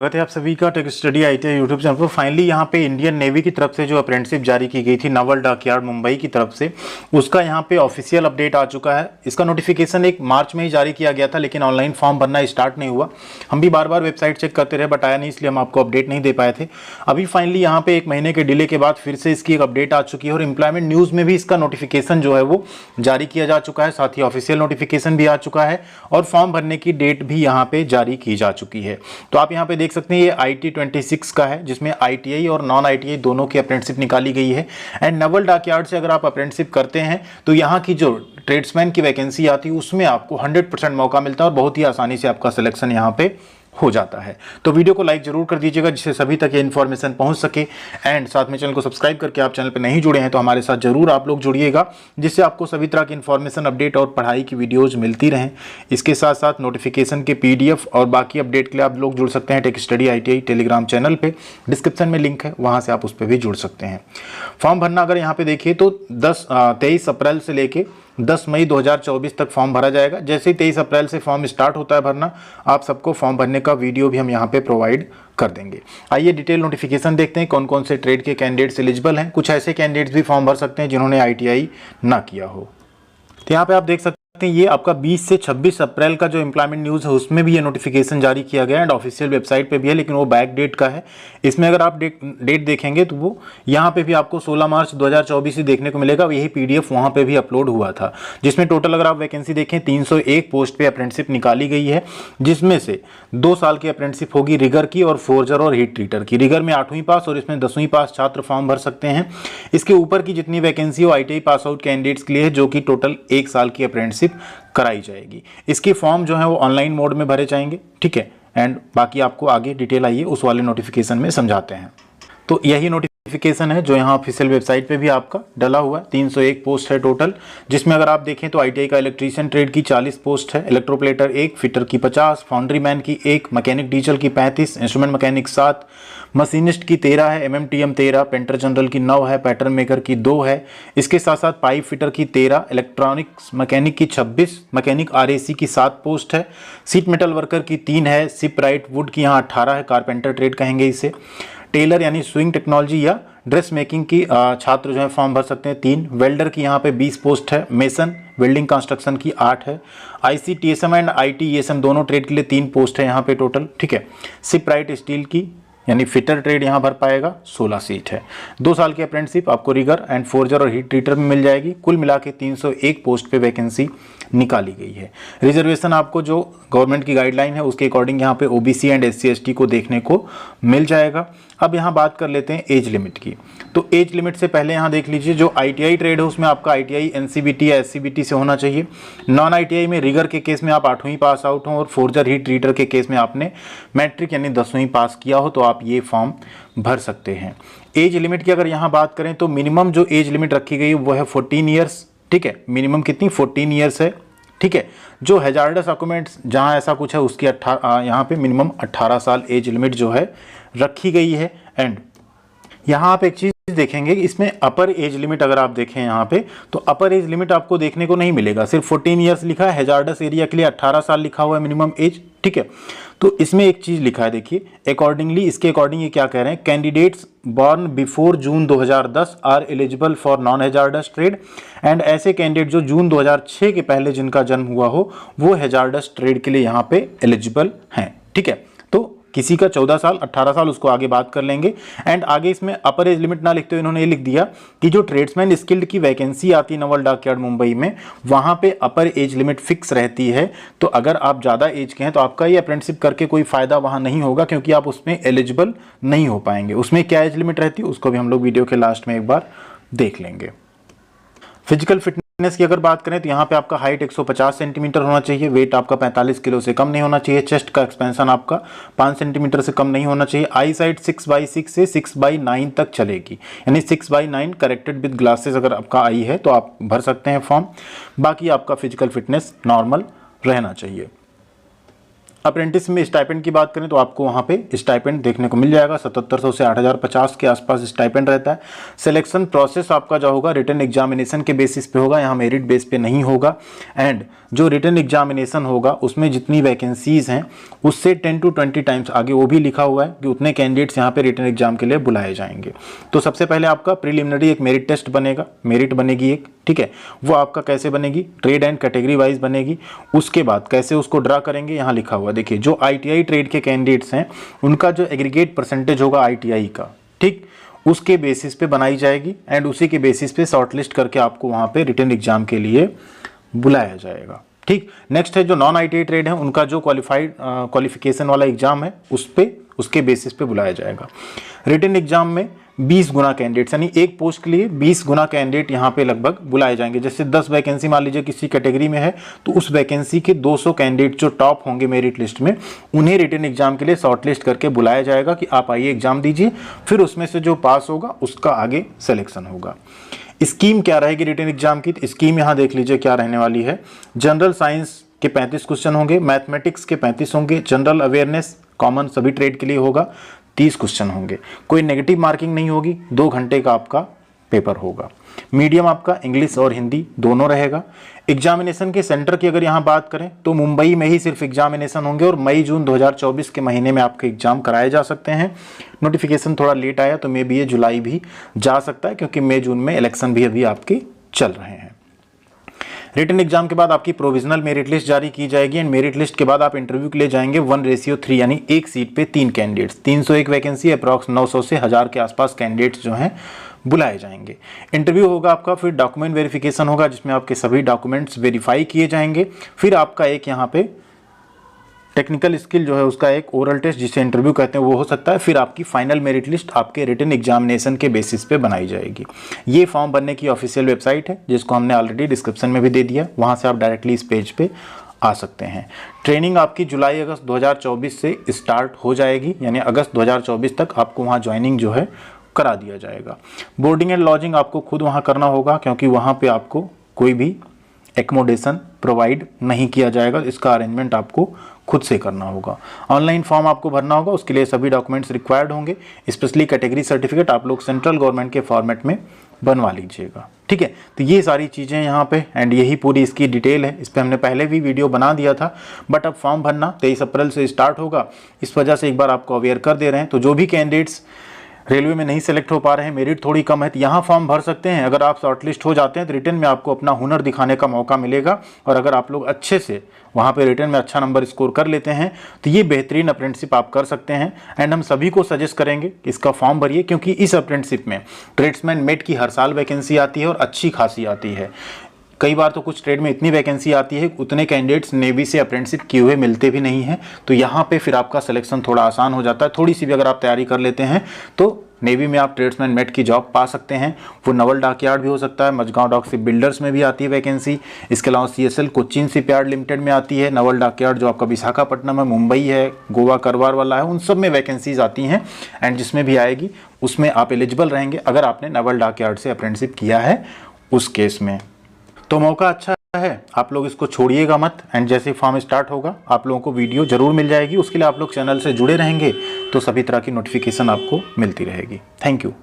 स्वागत है आप सभी का tech study ITI YouTube channel पर। फाइनली यहाँ पे इंडियन नेवी की तरफ से जो अप्रेंटिसशिप जारी की गई थी नावल डॉकयार्ड मुंबई की तरफ से, उसका यहाँ पे ऑफिशियल अपडेट आ चुका है। इसका नोटिफिकेशन एक मार्च में ही जारी किया गया था, लेकिन ऑनलाइन फॉर्म भरना स्टार्ट नहीं हुआ। हम भी बार बार वेबसाइट चेक करते रहे बट आया नहीं, इसलिए हम आपको अपडेट नहीं दे पाए थे। अभी फाइनली यहाँ पे 1 महीने के डिले के बाद फिर से इसकी एक अपडेट आ चुकी है और एम्प्लॉयमेंट न्यूज़ में भी इसका नोटिफिकेशन जो है वो जारी किया जा चुका है। साथ ही ऑफिशियल नोटिफिकेशन भी आ चुका है और फॉर्म भरने की डेट भी यहाँ पे जारी की जा चुकी है। तो आप यहाँ पे देख सकते हैं ये IT26 का है, जिसमें ITI और नॉन ITI दोनों की अप्रेंटिसशिप निकाली गई है। एंड नावल डॉकयार्ड से अगर आप अप्रेंटिसशिप करते हैं तो यहाँ की जो ट्रेड्समैन की वैकेंसी आती है उसमें आपको 100% मौका मिलता है और बहुत ही आसानी से आपका सिलेक्शन यहाँ पे हो जाता है। तो वीडियो को लाइक जरूर कर दीजिएगा जिससे सभी तक ये इन्फॉर्मेशन पहुंच सके। एंड साथ में चैनल को सब्सक्राइब करके आप चैनल पर नहीं जुड़े हैं तो हमारे साथ जरूर आप लोग जुड़िएगा, जिससे आपको सभी तरह की इन्फॉर्मेशन, अपडेट और पढ़ाई की वीडियोज मिलती रहें। इसके साथ साथ नोटिफिकेशन के PDF और बाकी अपडेट के लिए आप लोग जुड़ सकते हैं tech study ITI Telegram channel पर। डिस्क्रिप्शन में लिंक है, वहाँ से आप उस पर भी जुड़ सकते हैं। फॉर्म भरना अगर यहाँ पे देखिए तो 23 अप्रैल से लेके 10 मई 2024 तक फॉर्म भरा जाएगा। जैसे ही 23 अप्रैल से फॉर्म स्टार्ट होता है भरना, आप सबको फॉर्म भरने का वीडियो भी हम यहाँ पे प्रोवाइड कर देंगे। आइए डिटेल नोटिफिकेशन देखते हैं कौन कौन से ट्रेड के कैंडिडेट्स एलिजिबल हैं। कुछ ऐसे कैंडिडेट्स भी फॉर्म भर सकते हैं जिन्होंने ITI ना किया हो। तो यहाँ पे आप देख सकते हैं ये आपका 20 से 26 अप्रैल का जो एम्प्लॉयमेंट न्यूज़ है उसमें भी ये नोटिफिकेशन जारी किया गया एंड ऑफिशियल वेबसाइट पे भी है, लेकिन वो बैक डेट का है। इसमें अगर आप डेट देखेंगे तो वो यहाँ पे भी आपको 16 मार्च 2024 ही देखने को मिलेगा। यही PDF वहाँ पे भी अपलोड हुआ था, जिसमें टोटल अगर आप वैकेंसी देखें 301 पोस्ट पे अप्रेंटिसशिप निकाली गई है, जिसमें से 2 साल की अप्रेंटिसशिप होगी रिगर की और फोर्जर और हीट ट्रीटर की। रिगर में 8वीं पास और इसमें 10वीं पास छात्र फॉर्म भर सकते हैं। इसके ऊपर की जितनी वैकेंसी हो ITI पास आउट कैंडिडेट्स के लिए है, जो कि टोटल 1 साल की अप्रेंटिसशिप कराई जाएगी। इसके फॉर्म जो है वो ऑनलाइन मोड में भरे जाएंगे, ठीक है। एंड बाकी आपको आगे डिटेल आइए उस वाले नोटिफिकेशन में समझाते हैं। तो यही नोटिफिकेशन है जो यहाँ ऑफिशियल वेबसाइट पे भी आपका डला हुआ है। 301 पोस्ट है टोटल, जिसमें अगर आप देखें तो ITI का इलेक्ट्रीशियन ट्रेड की 40 पोस्ट है, इलेक्ट्रोप्लेटर 1, फिटर की 50, फाउंड्री मैन की 1, मैकेनिक डीजल की 35, इंस्ट्रूमेंट मैकेनिक 7, मशीनिस्ट की 13 है, MMTM 13, पेंटर जनरल की 9 है, पैटर्न मेकर की 2 है। इसके साथ साथ पाइप फिटर की 13, इलेक्ट्रॉनिक्स मैकेनिक की 26, मैकेनिक RAC की 7 पोस्ट है, सीट मेटल वर्कर की 3 है, सिप राइट वुड की यहाँ 18 है, कारपेंटर ट्रेड कहेंगे इसे। टेलर यानी स्विंग टेक्नोलॉजी या ड्रेस मेकिंग की छात्र जो है फॉर्म भर सकते हैं 3। वेल्डर की यहाँ पे 20 पोस्ट है। मेसन वेल्डिंग कंस्ट्रक्शन की 8 है। ICTSM एंड ITESM दोनों ट्रेड के लिए 3 पोस्ट है यहाँ पे टोटल, ठीक है। सिप राइट स्टील की यानी फिटर ट्रेड यहाँ भर पाएगा 16 सीट है। 2 साल की अप्रेंटिसशिप आपको रिगर एंड फोर्जर और हीट ट्रीटर में मिल जाएगी। कुल मिला के 301 पोस्ट पे वैकेंसी निकाली गई है। रिजर्वेशन आपको जो गवर्नमेंट की गाइडलाइन है उसके अकॉर्डिंग यहाँ पे OBC एंड SC ST को देखने को मिल जाएगा। अब यहाँ बात कर लेते हैं एज लिमिट की। तो एज लिमिट से पहले यहाँ देख लीजिए जो ITI ट्रेड है उसमें आपका ITI NCBT या SCBT से होना चाहिए। नॉन ITI में रिगर के केस में आप 8वीं पास आउट हो और फोर्जर हीट ट्रीटर के केस में आपने मैट्रिक यानी 10वीं पास किया हो तो आप ये फॉर्म भर सकते हैं। एज लिमिट की अगर यहाँ बात करें तो मिनिमम जो एज लिमिट रखी गई है वो है 14 ईयर्स, ठीक है। मिनिमम कितनी 14 ईयर्स है, ठीक है। जो हैजार्डस ऑक्यूमेंट्स जहाँ ऐसा कुछ है उसकी यहाँ पे मिनिमम 18 साल एज लिमिट जो है रखी गई है। एंड यहाँ आप एक चीज़ देखेंगे इसमें अपर एज लिमिट अगर आप देखें यहाँ पे तो अपर एज लिमिट आपको देखने को नहीं मिलेगा, सिर्फ 14 ईयर्स लिखा है। हैजार्डस एरिया के लिए 18 साल लिखा हुआ है मिनिमम एज, ठीक है। तो इसमें एक चीज़ लिखा है देखिए अकॉर्डिंगली, इसके अकॉर्डिंग ये क्या कह रहे हैं, candidates born before June 2010 are eligible for non hazardous trade. And ऐसे कैंडिडेट जो जून 2006 के पहले जिनका जन्म हुआ हो वो हैजार्डस ट्रेड के लिए यहाँ पे एलिजिबल हैं, ठीक है। तो किसी का 14 साल 18 साल उसको आगे बात कर लेंगे। एंड आगे इसमें अपर एज लिमिट ना लिखते हुए इन्होंने ये लिख दिया कि जो ट्रेड्समैन स्किल्ड की वैकेंसी आती है नावल डॉकयार्ड मुंबई में वहां पे अपर एज लिमिट फिक्स रहती है। तो अगर आप ज़्यादा एज के हैं तो आपका ये अप्रेंटिसशिप करके कोई फ़ायदा वहां नहीं होगा, क्योंकि आप उसमें एलिजिबल नहीं हो पाएंगे। उसमें क्या एज लिमिट रहती है उसको भी हम लोग वीडियो के लास्ट में एक बार देख लेंगे। फिजिकल फिटनेस की अगर बात करें तो यहाँ पे आपका हाइट 150 सेंटीमीटर होना चाहिए, वेट आपका 45 किलो से कम नहीं होना चाहिए, चेस्ट का एक्सपेंशन आपका 5 सेंटीमीटर से कम नहीं होना चाहिए। आई साइट 6/6 से 6/9 तक चलेगी, यानी 6/9 करेक्टेड विद ग्लासेस अगर आपका आई है तो आप भर सकते हैं फॉर्म। बाकी आपका फिजिकल फिटनेस नॉर्मल रहना चाहिए। अप्रेंटिस में स्टाइपेंड की बात करें तो आपको वहाँ पे स्टाइपेंड देखने को मिल जाएगा, 7700 से 8050 के आसपास स्टाइपेंड रहता है। सिलेक्शन प्रोसेस आपका जो होगा रिटन एग्जामिनेशन के बेसिस पे होगा, यहाँ मेरिट बेस पे नहीं होगा। एंड जो रिटन एग्जामिनेशन होगा उसमें जितनी वैकेंसीज हैं उससे 10 to 20 टाइम्स आगे वो भी लिखा हुआ है कि उतने कैंडिडेट्स यहाँ पे रिटन एग्जाम के लिए बुलाए जाएंगे। तो सबसे पहले आपका प्रीलिमिनरी एक मेरिट टेस्ट बनेगा, मेरिट बनेगी एक, ठीक है। वो आपका कैसे बनेगी, ट्रेड एंड कैटेगरी वाइज बनेगी। उसके बाद कैसे उसको ड्रा करेंगे यहाँ लिखा हुआ, देखिए जो ITI ट्रेड के कैंडिडेट्स हैं उनका जो एग्रीगेट परसेंटेज होगा ITI का, ठीक, उसके बेसिस पे बनाई जाएगी एंड उसी के बेसिस पे शॉर्टलिस्ट करके आपको वहाँ पे रिटन एग्जाम के लिए बुलाया जाएगा, ठीक। नेक्स्ट है जो नॉन ITI ट्रेड है उनका जो क्वालिफिकेशन वाला एग्जाम है उसके बेसिस पे बुलाया जाएगा। रिटन एग्जाम में 20 गुना कैंडिडेट्स यानी एक पोस्ट के लिए 20 गुना कैंडिडेट यहाँ पे लगभग बुलाए जाएंगे। जैसे 10 वैकेंसी मान लीजिए किसी कैटेगरी में है तो उस वैकेंसी के 200 कैंडिडेट जो टॉप होंगे मेरिट लिस्ट में उन्हें रिटन एग्जाम के लिए शॉर्टलिस्ट करके बुलाया जाएगा कि आप आइए एग्जाम दीजिए, फिर उसमें से जो पास होगा उसका आगे सिलेक्शन होगा। स्कीम क्या रहेगी रिटन एग्जाम की, स्कीम यहाँ देख लीजिए क्या रहने वाली है। जनरल साइंस के 35 क्वेश्चन होंगे, मैथमेटिक्स के 35 होंगे, जनरल अवेयरनेस कॉमन सभी ट्रेड के लिए होगा 30 क्वेश्चन होंगे। कोई नेगेटिव मार्किंग नहीं होगी, 2 घंटे का आपका पेपर होगा। मीडियम आपका इंग्लिश और हिंदी दोनों रहेगा। एग्जामिनेशन के सेंटर की अगर यहाँ बात करें तो मुंबई में ही सिर्फ एग्जामिनेशन होंगे और मई जून 2024 के महीने में आपके एग्जाम कराए जा सकते हैं। नोटिफिकेशन थोड़ा लेट आया तो मे बी ये जुलाई भी जा सकता है क्योंकि मई जून में इलेक्शन भी अभी आपके चल रहे हैं। रिटन एग्जाम के बाद आपकी प्रोविजनल मेरिट लिस्ट जारी की जाएगी एंड मेरिट लिस्ट के बाद आप इंटरव्यू के लिए जाएंगे 1:3 यानी एक सीट पे 3 कैंडिडेट्स, 301 वैकेंसी, अप्रॉक्स 900 से 1000 के आसपास कैंडिडेट्स जो हैं बुलाए जाएंगे। इंटरव्यू होगा आपका, फिर डॉक्यूमेंट वेरिफिकेशन होगा जिसमें आपके सभी डॉक्यूमेंट्स वेरीफाई किए जाएंगे। फिर आपका एक यहाँ पे टेक्निकल स्किल जो है उसका एक ओरल टेस्ट जिसे इंटरव्यू कहते हैं वो हो सकता है। फिर आपकी फाइनल मेरिट लिस्ट आपके रिटन एग्जामिनेशन के बेसिस पे बनाई जाएगी। ये फॉर्म भरने की ऑफिशियल वेबसाइट है जिसको हमने ऑलरेडी डिस्क्रिप्शन में भी दे दिया, वहाँ से आप डायरेक्टली इस पेज पे आ सकते हैं। ट्रेनिंग आपकी जुलाई अगस्त 2024 से स्टार्ट हो जाएगी यानी अगस्त 2024 तक आपको वहाँ ज्वाइनिंग जो है करा दिया जाएगा। बोर्डिंग एंड लॉजिंग आपको खुद वहाँ करना होगा क्योंकि वहाँ पे आपको कोई भी एकोमोडेशन प्रोवाइड नहीं किया जाएगा, इसका अरेंजमेंट आपको खुद से करना होगा। ऑनलाइन फॉर्म आपको भरना होगा, उसके लिए सभी डॉक्यूमेंट्स रिक्वायर्ड होंगे, स्पेशली कैटेगरी सर्टिफिकेट आप लोग सेंट्रल गवर्नमेंट के फॉर्मेट में बनवा लीजिएगा, ठीक है। तो ये सारी चीज़ें यहाँ पे एंड यही पूरी इसकी डिटेल है। इस पर हमने पहले भी वीडियो बना दिया था बट अब फॉर्म भरना 23 अप्रैल से स्टार्ट होगा, इस वजह से एक बार आपको अवेयर कर दे रहे हैं। तो जो भी कैंडिडेट्स रेलवे में नहीं सेलेक्ट हो पा रहे हैं, मेरिट थोड़ी कम है, तो यहाँ फॉर्म भर सकते हैं। अगर आप शॉर्टलिस्ट हो जाते हैं तो रिटर्न में आपको अपना हुनर दिखाने का मौका मिलेगा और अगर आप लोग अच्छे से वहाँ पे रिटर्न में अच्छा नंबर स्कोर कर लेते हैं तो ये बेहतरीन अप्रेंटिसशिप आप कर सकते हैं। एंड हम सभी को सजेस्ट करेंगे कि इसका फॉर्म भरिए क्योंकि इस अप्रेंटिसशिप में ट्रेड्समैन मेट की हर साल वैकेंसी आती है और अच्छी खासी आती है। कई बार तो कुछ ट्रेड में इतनी वैकेंसी आती है उतने कैंडिडेट्स नेवी से अप्रेंटिसशिप किए हुए मिलते भी नहीं हैं, तो यहाँ पे फिर आपका सिलेक्शन थोड़ा आसान हो जाता है। थोड़ी सी भी अगर आप तैयारी कर लेते हैं तो नेवी में आप ट्रेड्समैन मेट की जॉब पा सकते हैं। वो नवल डॉकयार्ड भी हो सकता है, मझगांव डॉक शिप बिल्डर्स में भी आती है वैकेंसी। इसके अलावा CSL कोचीन शिपयार्ड लिमिटेड में आती है। नवल डॉकयार्ड जो आपका विशाखापट्टनम है, मुंबई है, गोवा करवार वाला है, उन सब में वैकेंसीज आती हैं एंड जिसमें भी आएगी उसमें आप एलिजिबल रहेंगे अगर आपने नवल डॉकयार्ड से अप्रेंटिसशिप किया है उस केस में। तो मौका अच्छा है, आप लोग इसको छोड़िएगा मत एंड जैसे फॉर्म स्टार्ट होगा आप लोगों को वीडियो जरूर मिल जाएगी। उसके लिए आप लोग चैनल से जुड़े रहेंगे तो सभी तरह की नोटिफिकेशन आपको मिलती रहेगी। Thank you.